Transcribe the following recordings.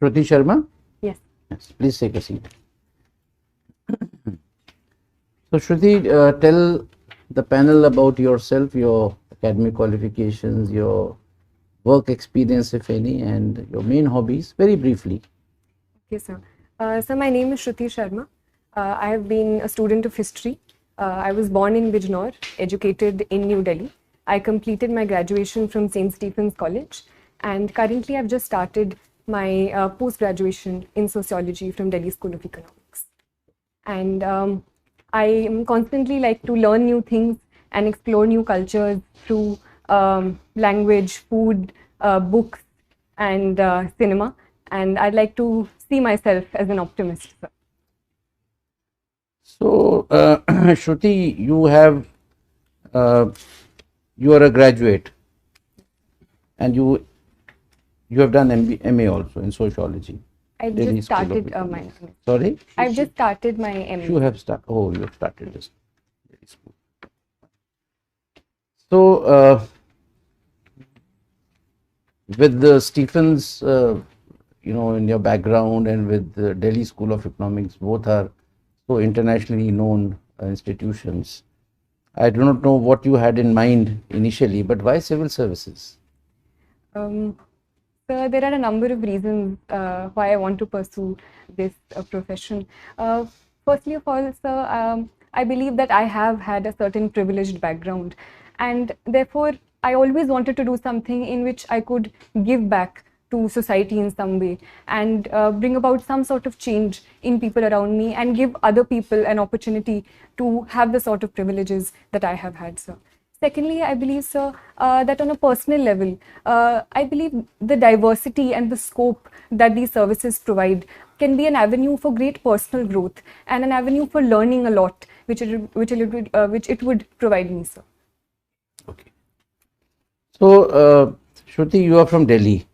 Shruti Sharma? Yes. Yes, please take a seat. So, Shruti, tell the panel about yourself, your academic qualifications, your work experience, if any, and your main hobbies, very briefly. Okay, sir. So my name is Shruti Sharma. I have been a student of history. I was born in Bijnor, educated in New Delhi. I completed my graduation from St. Stephen's College, and currently I've just started my post-graduation in sociology from Delhi School of Economics. And I am constantly like to learn new things and explore new cultures through language, food, books, and cinema. And I'd like to see myself as an optimist. Sir. So, Shruti, uh, you are a graduate, and you have done MA also in sociology. I've Delhi just School of started my Economics. MA. Sorry? I've just started my MA. You have started. Oh, you have started this. Delhi School. So, with the Stephens, in your background, and with the Delhi School of Economics, both are so internationally known institutions. I do not know what you had in mind initially, but why civil services? So there are a number of reasons why I want to pursue this profession. Firstly of all, sir, I believe that I have had a certain privileged background, and therefore I always wanted to do something in which I could give back to society in some way and bring about some sort of change in people around me and give other people an opportunity to have the sort of privileges that I have had, sir. Secondly, I believe, sir, that on a personal level, I believe the diversity and the scope that these services provide can be an avenue for great personal growth and an avenue for learning a lot, which it would provide me, sir. Okay. So, Shruti, you are from Delhi.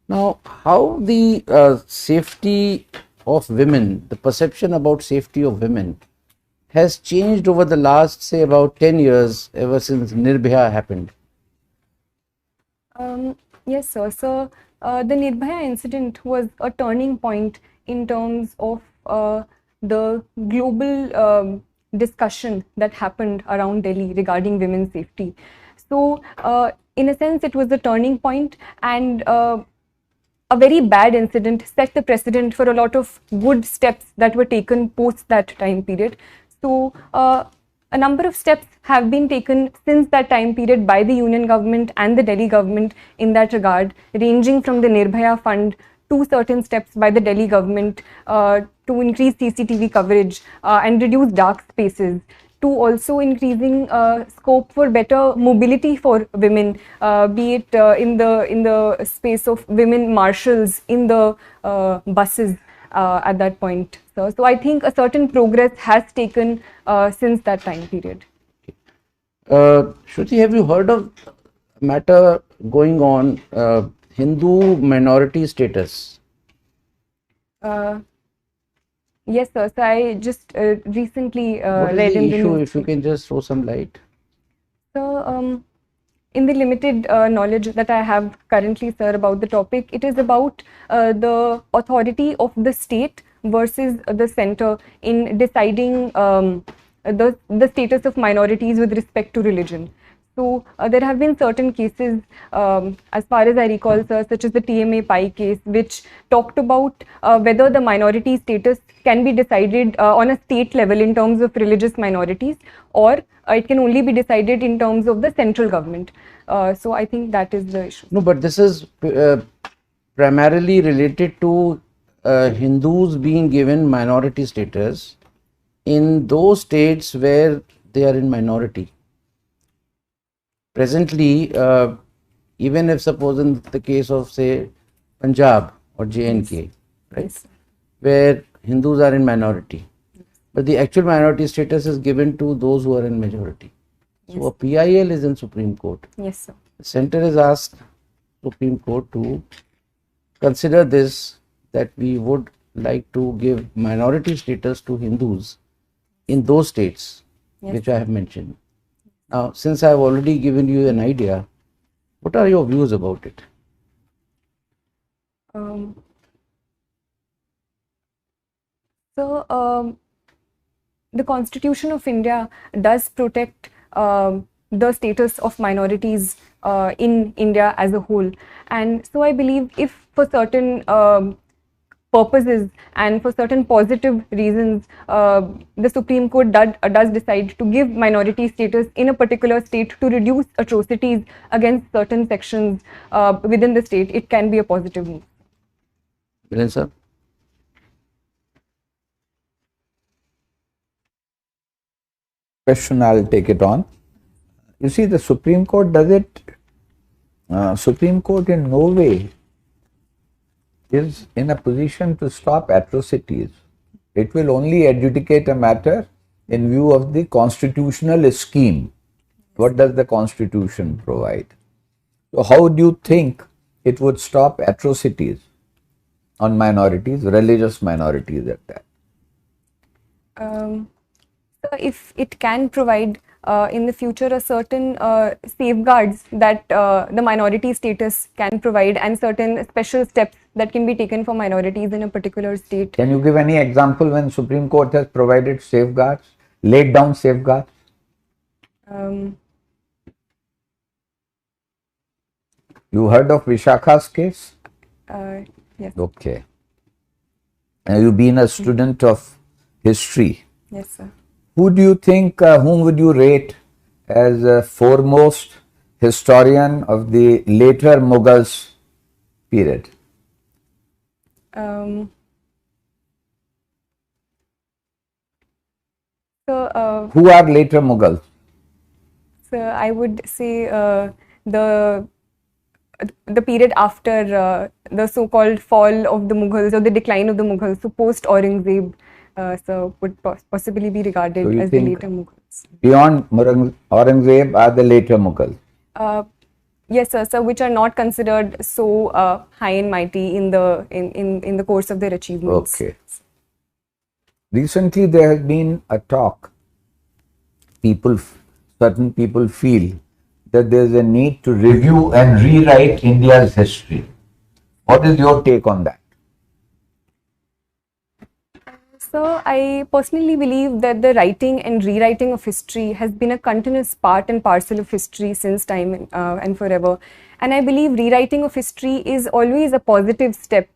Now, how the safety of women, the perception about safety of women, has changed over the last, say, about 10 years, ever since Nirbhaya happened? Yes, sir. So, the Nirbhaya incident was a turning point in terms of the global discussion that happened around Delhi regarding women's safety. So, in a sense, it was a turning point, and a very bad incident set the precedent for a lot of good steps that were taken post that time period. So, a number of steps have been taken since that time period by the union government and the Delhi government in that regard, ranging from the Nirbhaya Fund to certain steps by the Delhi government to increase CCTV coverage and reduce dark spaces, to also increasing scope for better mobility for women, be it in the space of women marshals in the buses at that point. So I think a certain progress has taken since that time period. Shruti, have you heard of a matter going on, Hindu minority status? Yes, sir. So I just recently What is read the in the issue, news. if you can just throw some light? So, in the limited knowledge that I have currently, sir, about the topic, it is about the authority of the state versus the center in deciding the status of minorities with respect to religion. So there have been certain cases, as far as I recall, sir, such as the TMA Pi case, which talked about whether the minority status can be decided on a state level in terms of religious minorities, or it can only be decided in terms of the central government. So I think that is the issue. No, but this is primarily related to Hindus being given minority status in those states where they are in minority. Presently, even if suppose in the case of, say, Punjab or JNK, right, Yes. where Hindus are in minority, but the actual minority status is given to those who are in majority. So a PIL is in Supreme Court. Yes, sir. The center has asked Supreme Court to consider this, that we would like to give minority status to Hindus in those states which I have mentioned. Now, since I have already given you an idea, what are your views about it? So, the Constitution of India does protect the status of minorities in India as a whole. And so I believe if for certain purposes and for certain positive reasons, the Supreme Court does decide to give minority status in a particular state to reduce atrocities against certain sections within the state, it can be a positive move. Viren sir? Question, I'll take it on. You see, the Supreme Court does it. Supreme Court in no way is in a position to stop atrocities. It will only adjudicate a matter in view of the constitutional scheme. What does the Constitution provide? So how do you think it would stop atrocities on minorities, religious minorities at that? So if it can provide in the future a certain safeguards that the minority status can provide and certain special steps that can be taken for minorities in a particular state. Can you give any example when Supreme Court has provided safeguards, laid down safeguards? You heard of Vishakha's case? Yes. Okay. You've been a student of history. Yes, sir. Who do you think, whom would you rate as a foremost historian of the later Mughals period? Who are later Mughals? So I would say the period after the so-called fall of the Mughals or the decline of the Mughals, so post Aurangzeb, so would possibly be regarded So you as the think later Mughals. Beyond Aurangzeb are the later Mughals? Yes, sir. So which are not considered so high and mighty in the course of their achievements. Okay. Recently, there has been a talk. Certain people feel that there is a need to review and rewrite India's history. What is your take on that? So I personally believe that the writing and rewriting of history has been a continuous part and parcel of history since time and forever. And I believe rewriting of history is always a positive step.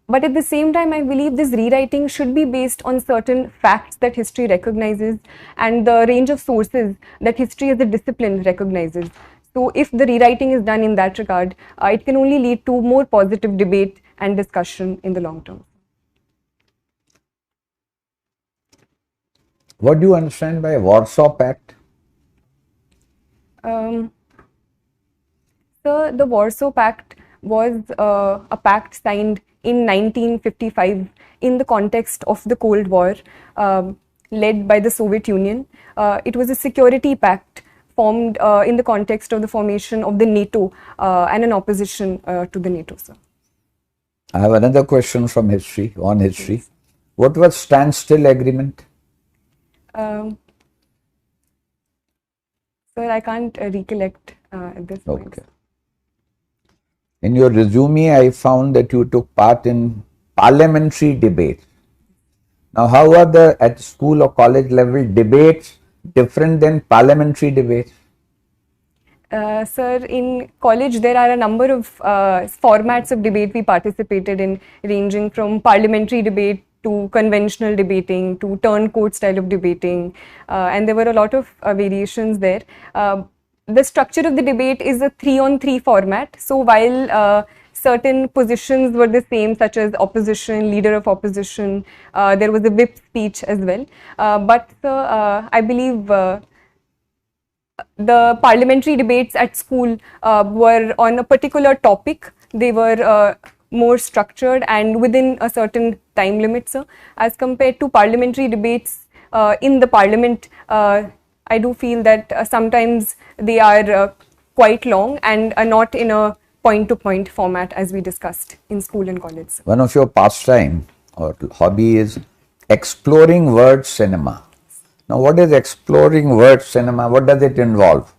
But at the same time, I believe this rewriting should be based on certain facts that history recognizes and the range of sources that history as a discipline recognizes. So if the rewriting is done in that regard, it can only lead to more positive debate and discussion in the long term. What do you understand by Warsaw Pact? So the Warsaw Pact was a pact signed in 1955 in the context of the Cold War, led by the Soviet Union. It was a security pact formed in the context of the formation of the NATO and an opposition to the NATO, sir. I have another question from history, on history. Yes. What was standstill agreement? Sir, I can't recollect at this point. Okay. In your resume, I found that you took part in parliamentary debates. Now, how are the at school or college level debates different than parliamentary debates? Sir, in college there are a number of formats of debate we participated in, ranging from parliamentary debate to conventional debating to turncoat style of debating, and there were a lot of variations there. The structure of the debate is a 3-on-3 format. So while certain positions were the same, such as opposition, leader of opposition, there was a whip speech as well. But I believe the parliamentary debates at school were on a particular topic. They were more structured and within a certain time limit, sir. As compared to parliamentary debates in the parliament, I do feel that sometimes they are quite long and are not in a point-to-point format as we discussed in school and college. One of your pastime or hobby is exploring word cinema. Now, what is exploring word cinema? What does it involve?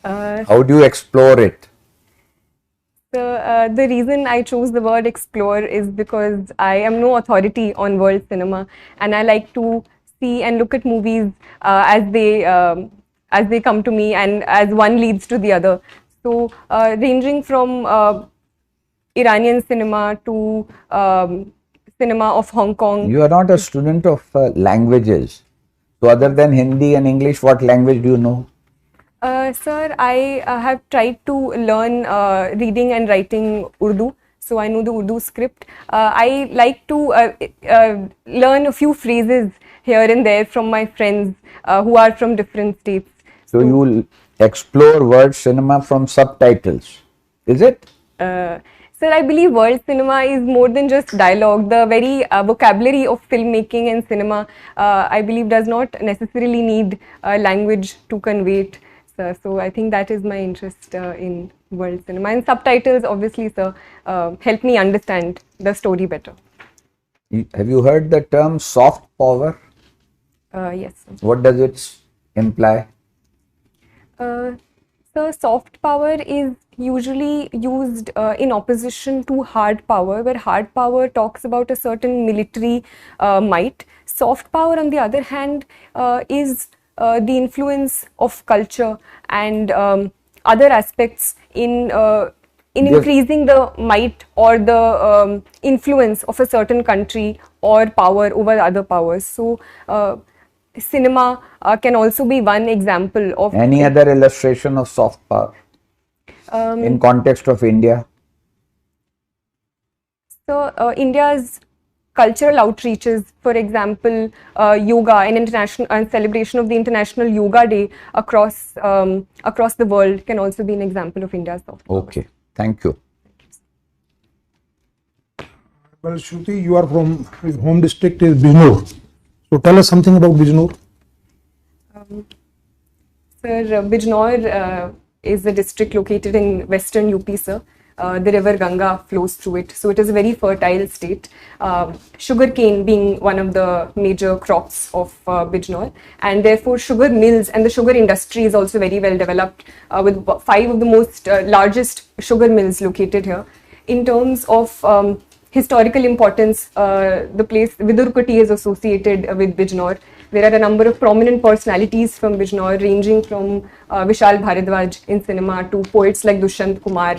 How do you explore it? So the reason I chose the word explore is because I am no authority on world cinema, and I like to see and look at movies as they come to me, and as one leads to the other. So ranging from Iranian cinema to cinema of Hong Kong. You are not a student of languages. So other than Hindi and English, what language do you know? Sir, I have tried to learn reading and writing Urdu, so I know the Urdu script. I like to learn a few phrases here and there from my friends who are from different states. So you will explore world cinema from subtitles, is it? Sir, I believe world cinema is more than just dialogue. The very vocabulary of filmmaking and cinema, I believe, does not necessarily need language to convey it. Sir. So I think that is my interest in world cinema. And subtitles, obviously, sir, help me understand the story better. Have you heard the term soft power? Yes, sir. What does it imply? So soft power is usually used in opposition to hard power, where hard power talks about a certain military might. Soft power, on the other hand, is the influence of culture and other aspects in increasing the might or the influence of a certain country or power over other powers. So cinema can also be one example of any other illustration of soft power in context of India. So India's cultural outreaches, for example, yoga and international and celebration of the International Yoga Day across the world can also be an example of India's soft power. Okay, thank you. Well, Shruti, you are from your home district is Bijnor. So tell us something about Bijnor. Sir, Bijnor is a district located in western UP, sir. The river Ganga flows through it, so it is a very fertile state. Sugarcane being one of the major crops of Bijnor, and therefore sugar mills and the sugar industry is also very well developed, with 5 of the most largest sugar mills located here. In terms of historical importance, the place Vidurkoti is associated with Bijnor. There are a number of prominent personalities from Bijnor, ranging from Vishal Bharadwaj in cinema to poets like Dushyant Kumar,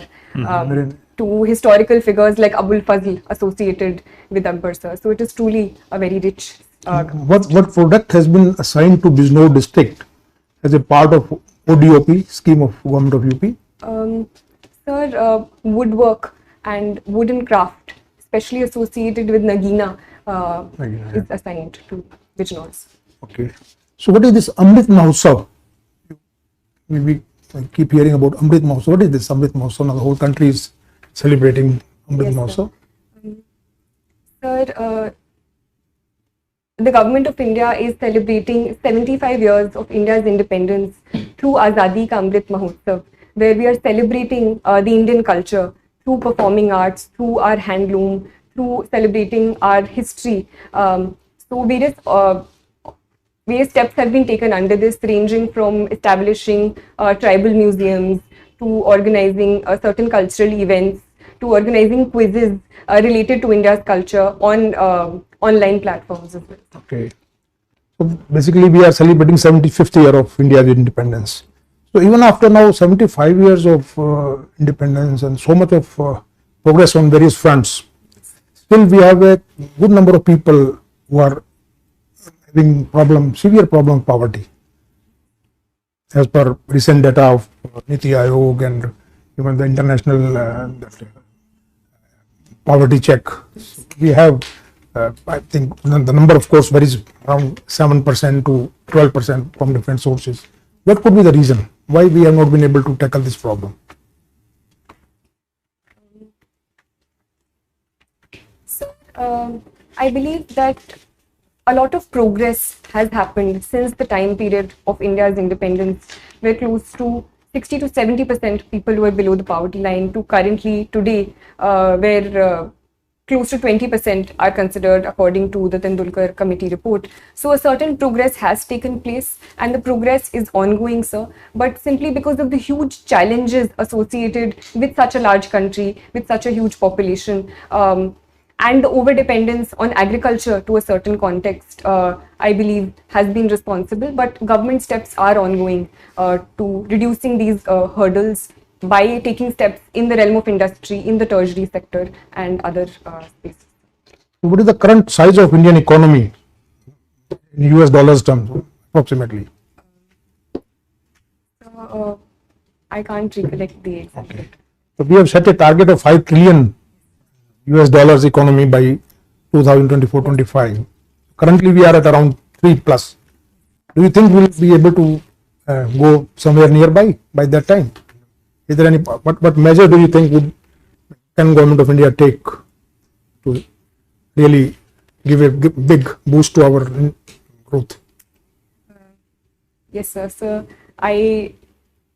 to historical figures like Abul Fazl associated with Akbar sir. So it is truly a very rich. What product has been assigned to Bijnor district as a part of ODOP scheme of government of UP? Sir, woodwork and wooden craft, especially associated with Nagina, is assigned to Bijnors. Okay. So what is this Amrit Mahotsav? We keep hearing about Amrit Mahotsav. What is this Amrit Mahotsav? Now the whole country is celebrating Amrit Mahotsav. Sir, the government of India is celebrating 75 years of India's independence through Azadi Ka Amrit Mahotsav, where we are celebrating the Indian culture through performing arts, through our handloom, through celebrating our history. So various steps have been taken under this, ranging from establishing tribal museums to organizing certain cultural events to organizing quizzes related to India's culture on online platforms as well. Okay. So basically we are celebrating 75th year of India's independence. So even after now 75 years of independence and so much of progress on various fronts, still we have a good number of people who are having severe problem of poverty. As per recent data of Niti Aayog and even the international poverty check, we have, I think the number of course varies around 7% to 12% from different sources. What could be the reason why we have not been able to tackle this problem? So, I believe that a lot of progress has happened since the time period of India's independence, where close to 60 to 70% people were below the poverty line, to currently today, where close to 20% are considered according to the Tendulkar committee report. So a certain progress has taken place and the progress is ongoing, sir. But simply because of the huge challenges associated with such a large country, with such a huge population, and the over-dependence on agriculture to a certain context, I believe, has been responsible. But government steps are ongoing to reducing these hurdles by taking steps in the realm of industry, in the tertiary sector and other spaces. What is the current size of Indian economy in US dollars terms, approximately? I can't recollect the exact. Okay. So we have set a target of 5 trillion US dollars economy by 2024-25. Currently we are at around 3 plus. Do you think we'll be able to go somewhere nearby by that time? Is there any, what measure do you think can Government of India take to really give a big boost to our growth? Yes, sir. So I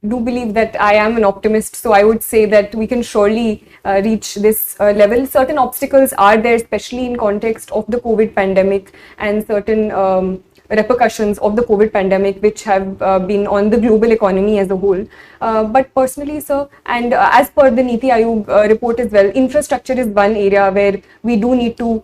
do believe that I am an optimist, so I would say that we can surely reach this level. Certain obstacles are there, especially in context of the COVID pandemic and certain repercussions of the COVID pandemic, which have been on the global economy as a whole. But personally, sir, and as per the Niti Aayog report as well, infrastructure is one area where we do need to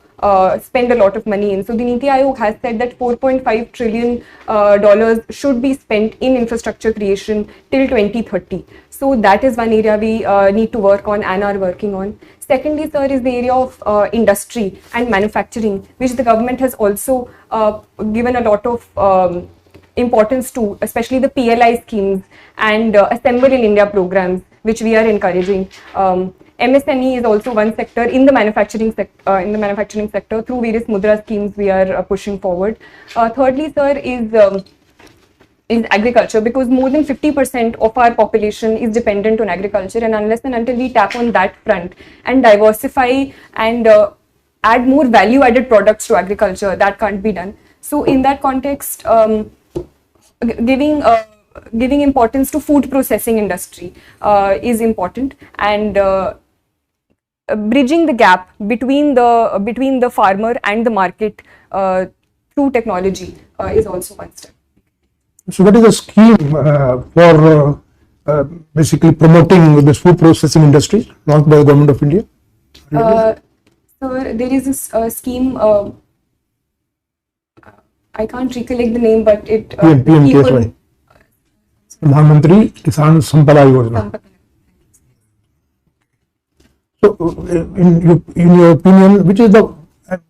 spend a lot of money in. So the Niti Aayog has said that $4.5 trillion dollars should be spent in infrastructure creation till 2030. So that is one area we need to work on and are working on. Secondly, sir, is the area of industry and manufacturing, which the government has also given a lot of importance to, especially the PLI schemes and Assemble in India programs, which we are encouraging. MSME is also one sector in the manufacturing sector. Through various Mudra schemes we are pushing forward. Thirdly, sir, is agriculture, because more than 50% of our population is dependent on agriculture, and unless and until we tap on that front and diversify and add more value added products to agriculture, that can't be done. So in that context, giving importance to food processing industry is important, and bridging the gap between the farmer and the market through technology is also one step. So what is the scheme for basically promoting this food processing industry launched by the Government of India? So there is this scheme, I can't recollect the name, but it PM Pradhan Mantri Kisan Sampada Yojana. So in your opinion, which is the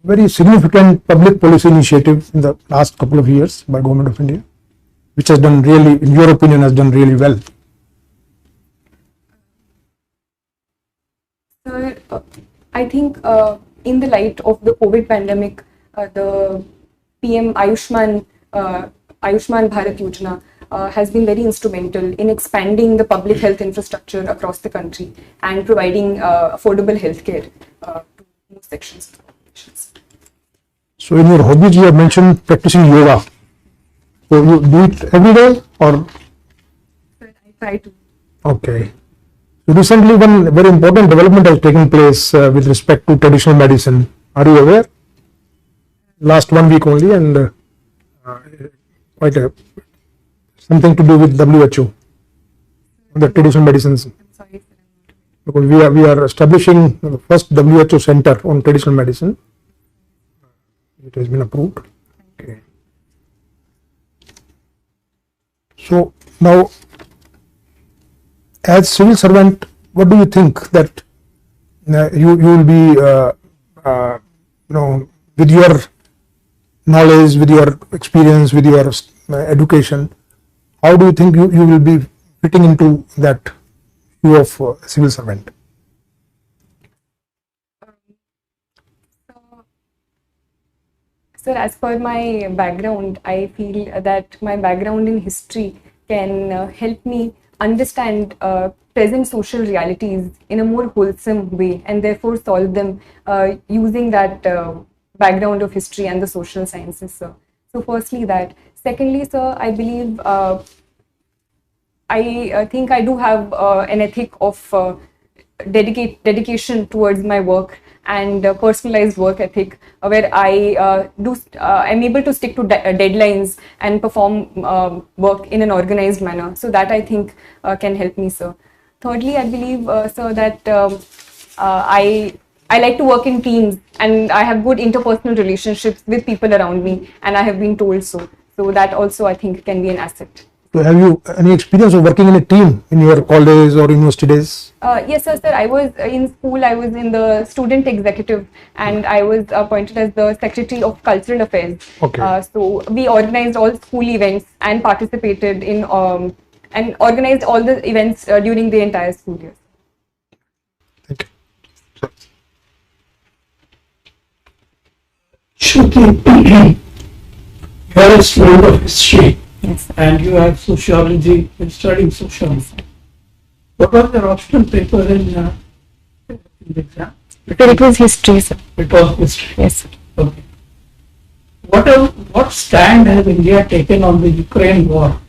very significant public policy initiative in the last couple of years by Government of India, which has done really, in your opinion, has done really well? Sir, I think in the light of the COVID pandemic, the PM Ayushman Bharat Yojana has been very instrumental in expanding the public health infrastructure across the country and providing affordable healthcare to most sections of the population. So in your hobbies, you have mentioned practicing yoga. So you do it every day, or? I try to. Okay. So recently, one very important development has taken place with respect to traditional medicine. Are you aware? Last 1 week only, and quite something to do with WHO, the traditional medicines. I'm sorry, sir. Because we are establishing the first WHO center on traditional medicine. It has been approved. Okay. So now, as civil servant, what do you think that you will be, with your knowledge, with your experience, with your education, how do you think you will be fitting into that view of civil servant? Sir, as per my background, I feel that my background in history can help me understand present social realities in a more wholesome way, and therefore solve them using that background of history and the social sciences, sir. So firstly that. Secondly, sir, I believe I think I do have an ethic of dedication towards my work and personalized work ethic, where I'm able to stick to deadlines and perform work in an organized manner. So that I think can help me, sir. Thirdly, I believe, sir, that I like to work in teams, and I have good interpersonal relationships with people around me, and I have been told so. So that also I think can be an asset. So have you any experience of working in a team in your college or university days? Yes, sir. I was in school. I was in the student executive, and I was appointed as the secretary of cultural affairs. Okay. So we organized all school events and participated in and organized all the events during the entire school year. Thank you. Shruti, you are a student of history Yes. and you have sociology, you're studying sociology. What was your optional paper in the exam? It was history, sir. It was history. Yes. Okay. What stand has India taken on the Ukraine war?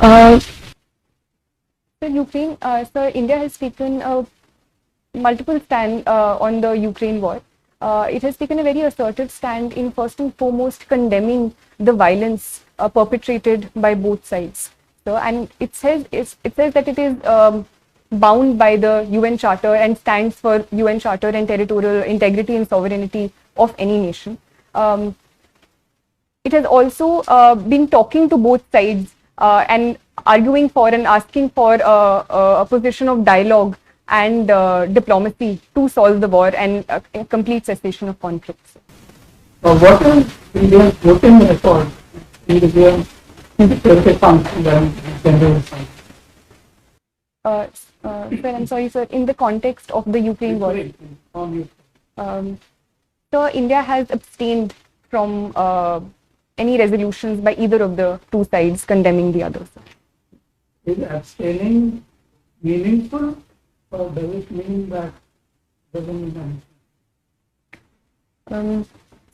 So Ukraine, so India has taken multiple stand on the Ukraine war. It has taken a very assertive stand in first and foremost condemning the violence perpetrated by both sides. So, and it says that it is bound by the UN Charter and stands for UN Charter and territorial integrity and sovereignty of any nation. It has also been talking to both sides and arguing for and asking for a position of dialogue and diplomacy to solve the war and a complete cessation of conflicts. What is India's voting record in the UN Security Council and General Assembly? Sir, I'm sorry, sir. In the context of the Ukraine war, so India has abstained from any resolutions by either of the two sides condemning the other. Sir. Is abstaining meaningful, or does it mean that doesn't mean anything?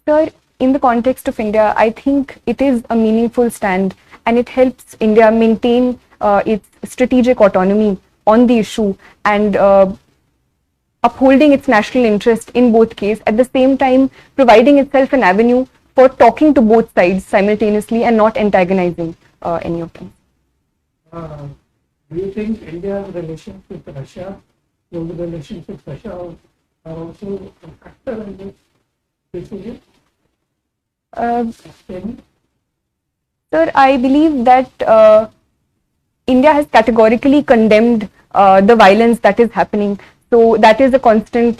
Sir, in the context of India, I think it is a meaningful stand, and it helps India maintain its strategic autonomy on the issue and upholding its national interest in both cases, at the same time providing itself an avenue for talking to both sides simultaneously and not antagonizing any of them. Do you think India's relations with Russia, those relations with Russia are also a factor in this decision? Sir, I believe that India has categorically condemned the violence that is happening. So that is a constant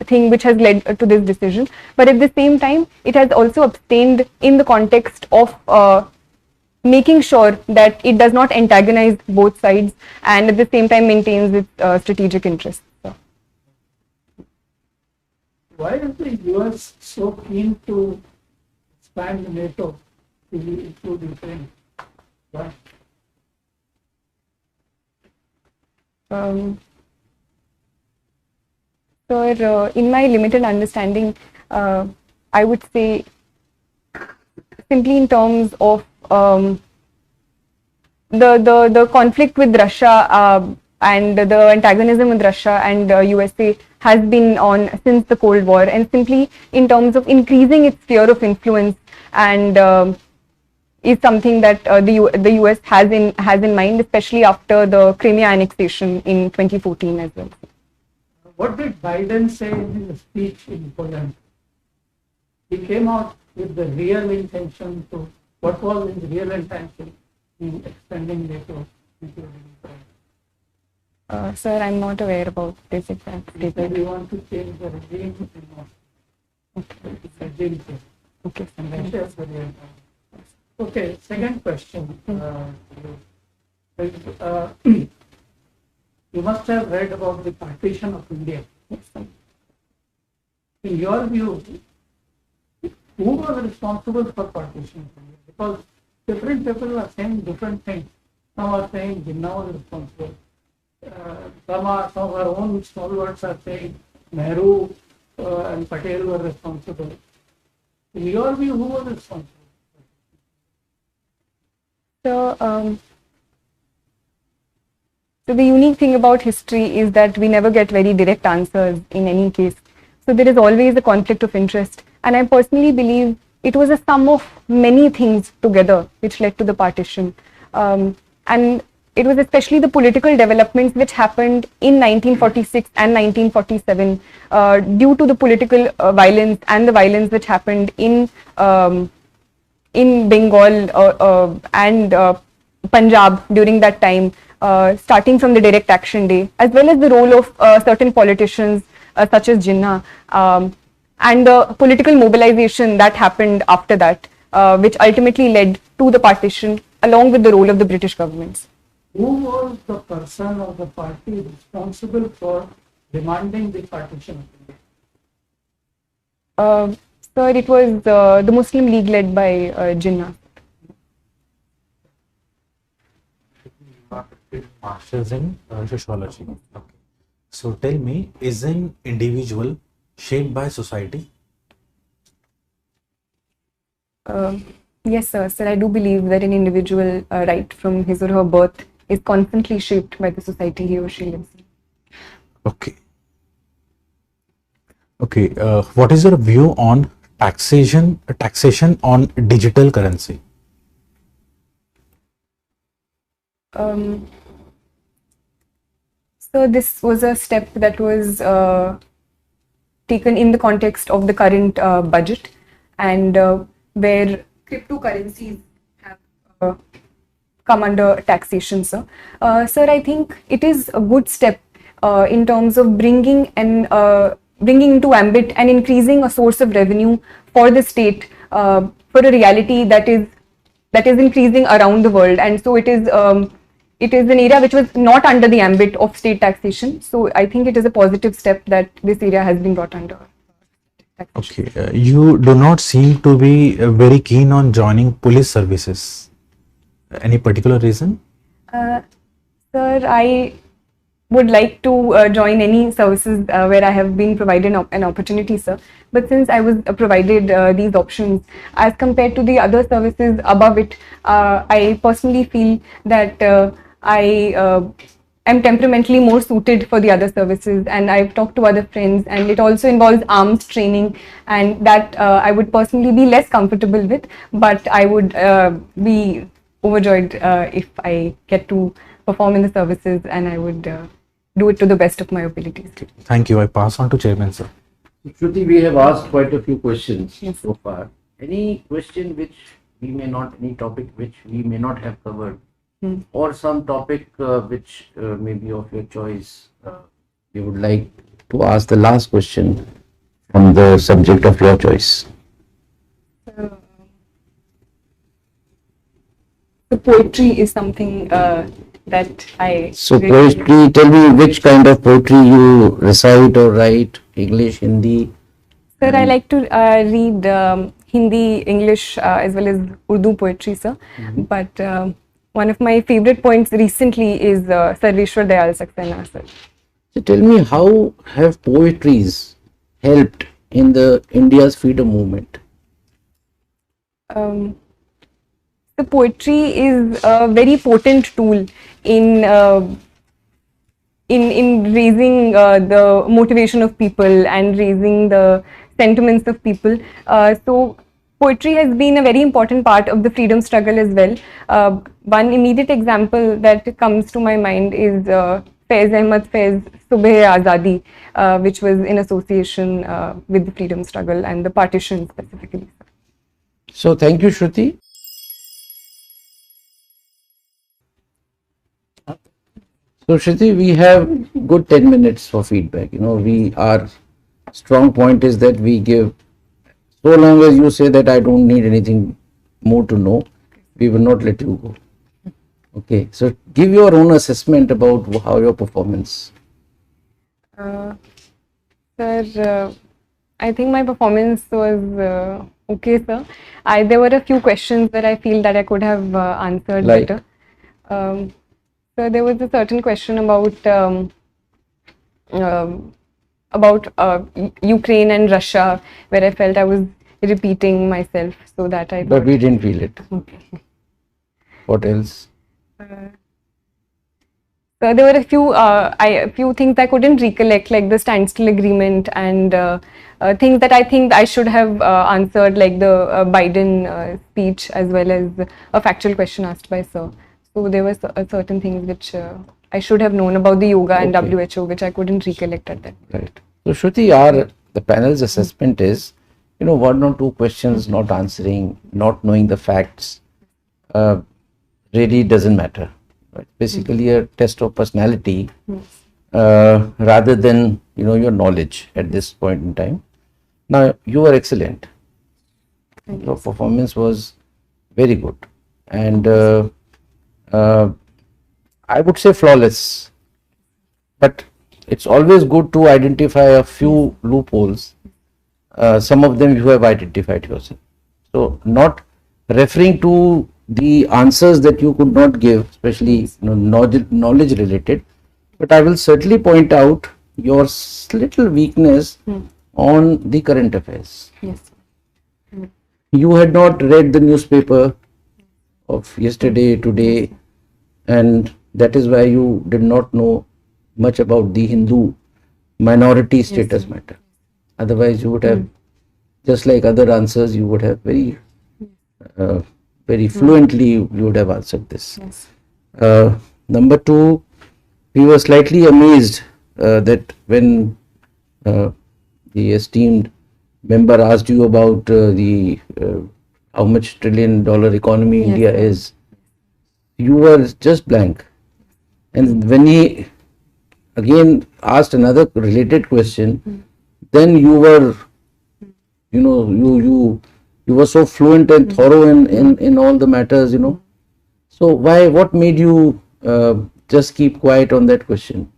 thing which has led to this decision. But at the same time, it has also abstained in the context of making sure that it does not antagonize both sides and at the same time maintains its strategic interests. So. Why is the US so keen to expand NATO to include Ukraine? Why? So, in my limited understanding, I would say simply in terms of the conflict with Russia and the antagonism with Russia and USA has been on since the Cold War, and simply in terms of increasing its sphere of influence and is something that the US has in mind, especially after the Crimea annexation in 2014 as well. What did Biden say in his speech in Poland? He came out with the real intention to, what was his real intention in extending NATO including Ukraine? Sir, I'm not aware about this exact He said statement. we want to change the regime in Moscow. It's regime change. Okay. And Russia is the real time. Okay, second question. You must have read about the partition of India. Yes, sir. In your view, who was responsible for partition of India? Because different people are saying different things. Some are saying Jinnah was responsible. Some of our own stalwarts are saying Nehru and Patel were responsible. In your view, who was responsible? So, So the unique thing about history is that we never get very direct answers in any case. So there is always a conflict of interest. And I personally believe it was a sum of many things together which led to the partition. And it was especially the political developments which happened in 1946 and 1947 due to the political violence and the violence which happened in Bengal and Punjab during that time, starting from the Direct Action Day, as well as the role of certain politicians such as Jinnah, and the political mobilization that happened after that, which ultimately led to the partition, along with the role of the British governments. Who was the person or the party responsible for demanding the partition of India? Sir, it was the Muslim League led by Jinnah. Masters in sociology. Okay. So tell me, is an individual shaped by society? Yes, sir. Sir, I do believe that an individual, right from his or her birth, is constantly shaped by the society he or she lives in. Okay. Okay. What is your view on taxation on digital currency? So this was a step that was taken in the context of the current budget, and where cryptocurrencies have come under taxation, sir. Sir, I think it is a good step in terms of bringing into ambit and increasing a source of revenue for the state for a reality that is increasing around the world, and so it is an area which was not under the ambit of state taxation. So I think it is a positive step that this area has been brought under taxation. Okay. You do not seem to be very keen on joining police services. Any particular reason? Sir, I would like to join any services where I have been provided an opportunity, sir. But since I was provided these options, as compared to the other services above it, I personally feel that I am temperamentally more suited for the other services, and I've talked to other friends, and it also involves arms training, and that I would personally be less comfortable with, but I would be overjoyed if I get to perform in the services, and I would do it to the best of my abilities. Thank you. I pass on to Chairman, sir. Shruti, we have asked quite a few questions so far. Any question which we may not, any topic which we may not have covered, or some topic which may be of your choice, you would like to ask the last question from the subject of your choice? The poetry is something that I... So poetry, tell me which kind of poetry you recite or write, English, Hindi? Sir, I like to read Hindi, English as well as Urdu poetry, sir. But one of my favorite poets recently is Sarveshwar Dayal Saxena, sir. So tell me, how have poetries helped in the India's freedom movement? The poetry is a very potent tool in raising the motivation of people and raising the sentiments of people. So poetry has been a very important part of the freedom struggle as well. One immediate example that comes to my mind is Faiz Ahmad Faiz Subh Azadi, which was in association with the freedom struggle and the partition specifically. So thank you, Shruti. So Shruti, we have good 10 minutes for feedback. Our strong point is that we give, so long as you say that I don't need anything more to know, we will not let you go. Okay, so give your own assessment about how your performance. Sir, I think my performance was okay, sir. There were a few questions that I feel that I could have answered better. So there was a certain question about Ukraine and Russia, where I felt I was repeating myself, so that I. But we didn't feel it. Okay. What else? So there were a few things I couldn't recollect, like the standstill agreement and things that I think I should have answered, like the Biden speech, as well as a factual question asked by Sir. So there were certain things which I should have known about the yoga and Okay. WHO, which I couldn't recollect at that. Right. So Shruti, the panel's assessment is, one or two questions not answering, not knowing the facts, really doesn't matter. Right? Basically, a test of personality rather than your knowledge at this point in time. Now you were excellent. Your performance was very good, and uh, I would say flawless. But it's always good to identify a few loopholes. Some of them you have identified yourself. So not referring to the answers that you could not give, especially knowledge related, but I will certainly point out your little weakness on the current affairs. Yes. You had not read the newspaper of yesterday, today, and that is why you did not know much about the Hindu minority status matter. Otherwise, you would have, just like other answers, you would have very fluently, you would have answered this. Yes. Number two, we were slightly amazed that when the esteemed member asked you about the how much $1 trillion economy India is, you were just blank. And when he again asked another related question, then you were, you were so fluent and thorough in all the matters, So what made you just keep quiet on that question?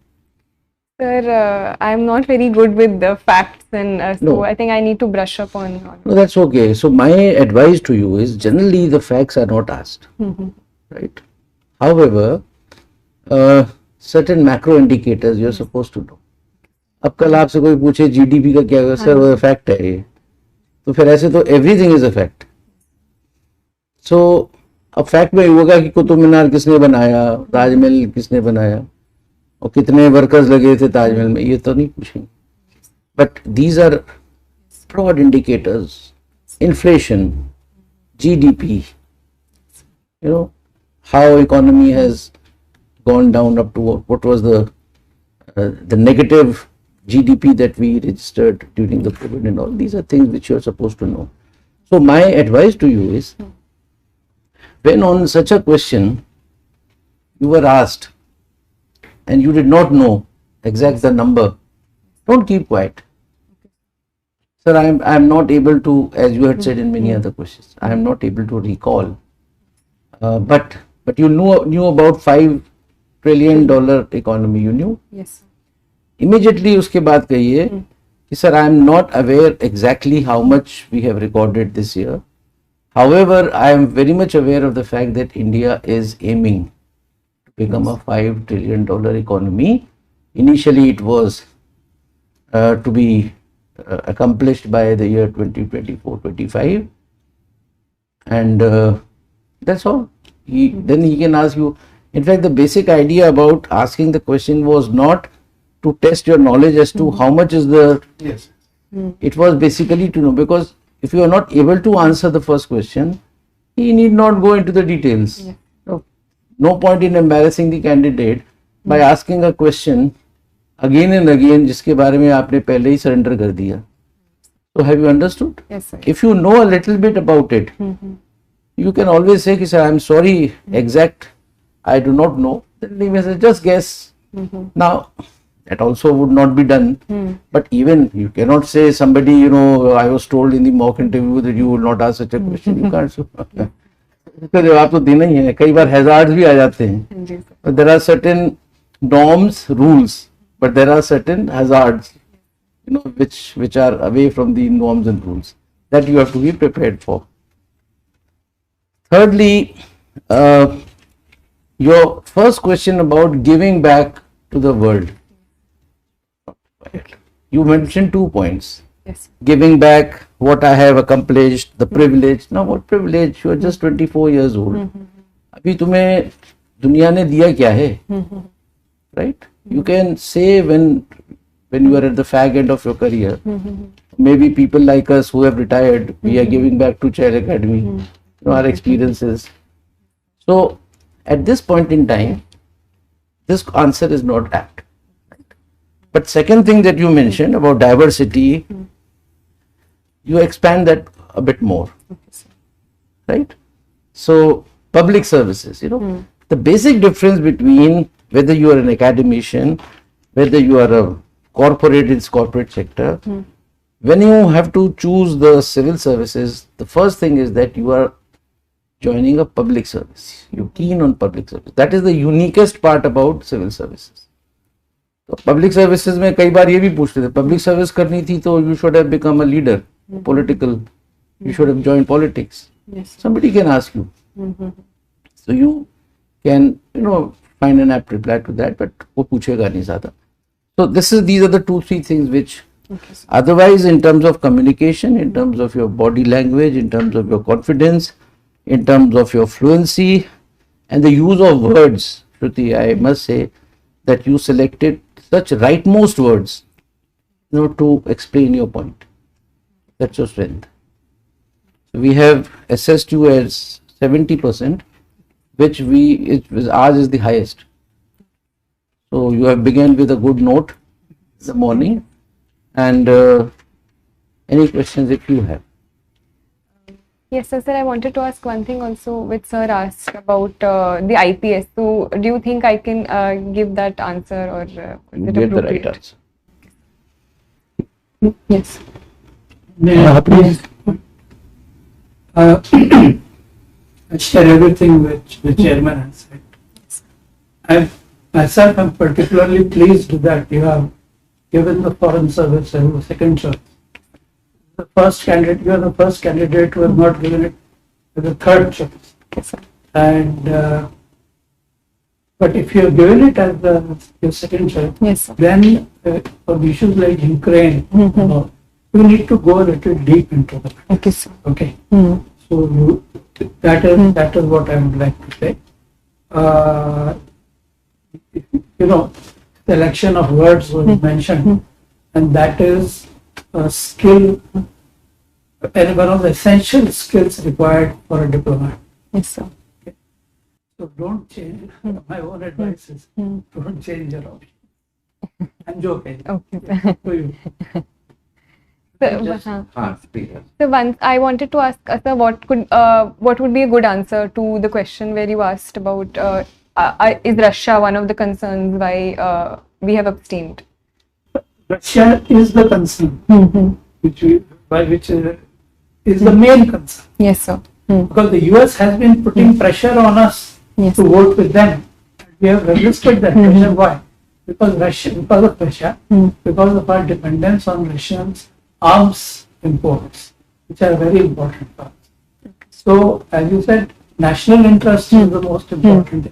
Sir, I'm not very good with the facts, and so No. I think I need to brush up on. No, that's okay. So my advice to you is, generally the facts are not asked, right? However, certain macro indicators you're supposed to know. अब कल आपसे कोई पूछे GDP का क्या है, sir वो fact है ये, तो फिर ऐसे तो एवरीथिंग इज अ फैक्ट. सो अब फैक्ट में होगा कि कुतुब मीनार किसने बनाया, ताजमहल किसने बनाया, और कितने वर्कर्स लगे थे ताजमहल में, ये तो नहीं पूछेंगे. But these are broad indicators, inflation, GDP, how economy has gone down up to what was the negative GDP that we registered during the COVID and all. These are things which you are supposed to know. So my advice to you is, when on such a question you were asked and you did not know exact the number, don't keep quiet. Sir, I am not able to, as you had said in many other questions, I am not able to recall. But you knew about $5 trillion economy. You knew. Yes. Immediately उसके बाद कहिए कि sir, I am not aware exactly how much we have recorded this year. However, I am very much aware of the fact that India is aiming to become a $5 trillion economy. Initially, it was to be accomplished by the year 2024-25, and that's all. Then he can ask you. In fact, the basic idea about asking the question was not to test your knowledge as to how much is the. Yes. It was basically to know, because if you are not able to answer the first question, he need not go into the details. Yeah. No point in embarrassing the candidate by asking a question again and again जिसके बारे में आपने पहले ही surrender कर दिया. So have you understood? Yes, sir. If you know a little bit about it, you can always say, sir, I am sorry, exact, I do not know. Then he may say, just guess. Now, that also would not be done. But even you cannot say somebody, I was told in the mock interview that you will not ask such a question. You can't. उसका जवाब तो देना ही है. कई बार hazards भी आ जाते हैं. जी sir. But there are certain norms, rules, but there are certain hazards, which are away from the norms and rules that you have to be prepared for. Thirdly, your first question about giving back to the world. You mentioned 2 points. Yes. Giving back what I have accomplished, the privilege. Now, what privilege? You are just 24 years old. अभी तुम्हें दुनिया ने दिया क्या है? right? You can say when you are at the fag end of your career, maybe people like us who have retired, we are giving back to Chair Academy, our experiences. So at this point in time, this answer is not apt. But second thing that you mentioned about diversity, you expand that a bit more, right? So public services, the basic difference between whether you are an academician, whether you are a corporate in corporate sector, when you have to choose the civil services, the first thing is that you are joining a public service. You're keen on public service. That is the uniquest part about civil services. तो public services में कई बार ये भी पूछते थे, public service करनी थी तो you should have become a leader, political, you should have joined politics. Yes. Somebody can ask you. So you can, find an apt reply to that, but वो पूछेगा नहीं ज़्यादा. So these are the 2-3 things which otherwise in terms of communication, in terms of your body language, in terms of your confidence, in terms of your fluency and the use of words, Shruti, I must say that you selected such rightmost words, to explain your point. That's your strength. So we have assessed you as 70%, which ours is the highest. So you have begun with a good note in the morning, and any questions if you have. Yes, sir. I wanted to ask one thing also, which sir asked about the IPS. So, do you think I can give that answer, or is You it get the appropriate? right answer. Yes. Please, I share everything which the chairman has said. Myself am particularly pleased that you have given the foreign service as a second choice. You are the first candidate who has not given it as a third choice. Yes, sir. And but if you have given it as your second choice, Yes, sir. then for issues like Ukraine, you need to go a little deep into that. Okay, sir. Okay. Mm. So that is what I would like to say. Selection of words was mentioned, and that is a skill, and one of the essential skills required for a diplomat. Yes, sir. So don't change. My own advice is don't change your option. I'm joking. Okay, sir. To you. So once I wanted to ask sir, what would be a good answer to the question where you asked about is Russia one of the concerns why we have abstained? Russia is the concern, which is the main concern. Yes, sir. Because the US has been putting pressure on us Yes. to vote with them. We have resisted that pressure. Why? Because of Russia, because of our dependence on Russians arms imports, which are very important for us. So, as you said, national interest is the most important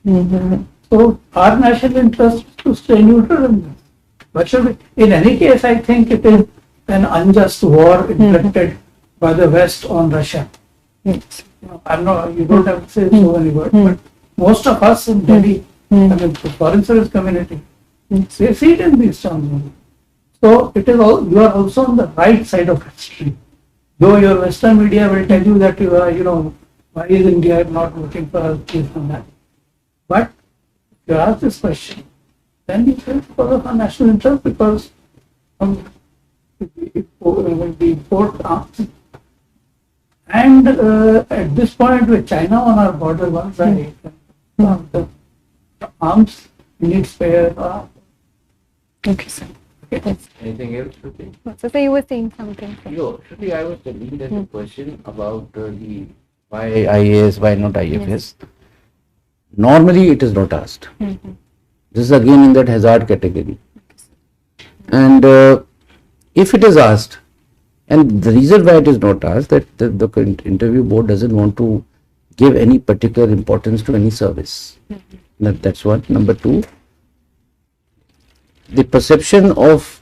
thing. So, our national interest is to stay neutral in this. But should we, in any case, I think it is an unjust war inflicted by the West on Russia. Yes. You don't have to say so many words, but most of us in Delhi, the foreign service community, they see it in these terms only. So it is you are also on the right side of history. Though your Western media will tell you that you are, why is India not voting for us, this and that. But if you ask this question, then you say because of our national interest, because we import arms. And at this point, with China on our border, one side, the arms need spare. Okay, sir. Yes. Anything else, Shruti? So sir, you were saying something. Sir. Shruti, I was telling there's a question about the why IAS, why not IFS. Normally, it is not asked. This is again in that hazard category. And if it is asked, and the reason why it is not asked, that the interview board doesn't want to give any particular importance to any service. That's one. Number two, the perception of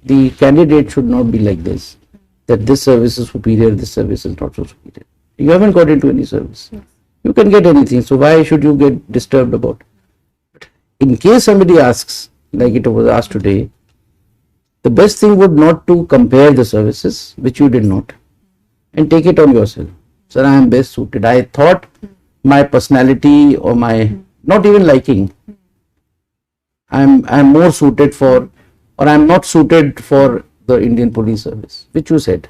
the candidate should not be like this, that this service is superior, this service is not so superior. You haven't got into any service. You can get anything, so why should you get disturbed about it? in case somebody asks, like it was asked today, the best thing would not to compare the services, which you did not, and take it on yourself. Sir, I am best suited. I thought my personality or my not even liking, I'm more suited for, or I'm not suited for the Indian police service, which you said.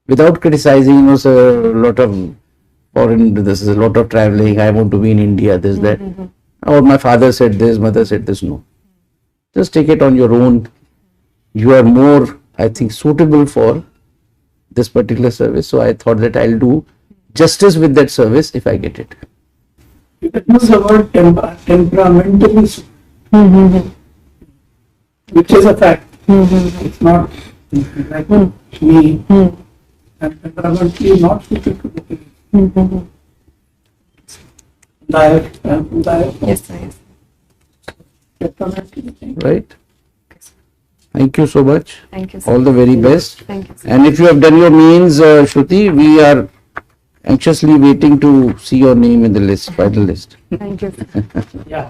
Without criticizing, sir, a lot of foreign, this is a lot of traveling, I want to be in India, this, that. Or my father said this, mother said this. No. Just take it on your own. You are more, I think, suitable for this particular service. So I thought that I'll do justice with that service if I get it. You can use the word temperamentally, which is a fact. It's not like me. I'm temperamentally not suited to the police. Yes, sir. Yes. Temperamentally. Right? Thank you so much. Thank you, sir. All the very best. Thank you, sir. And if you have done your means, Shruti, we are anxiously waiting to see your name in the list, final list. Thank you, sir. Yeah.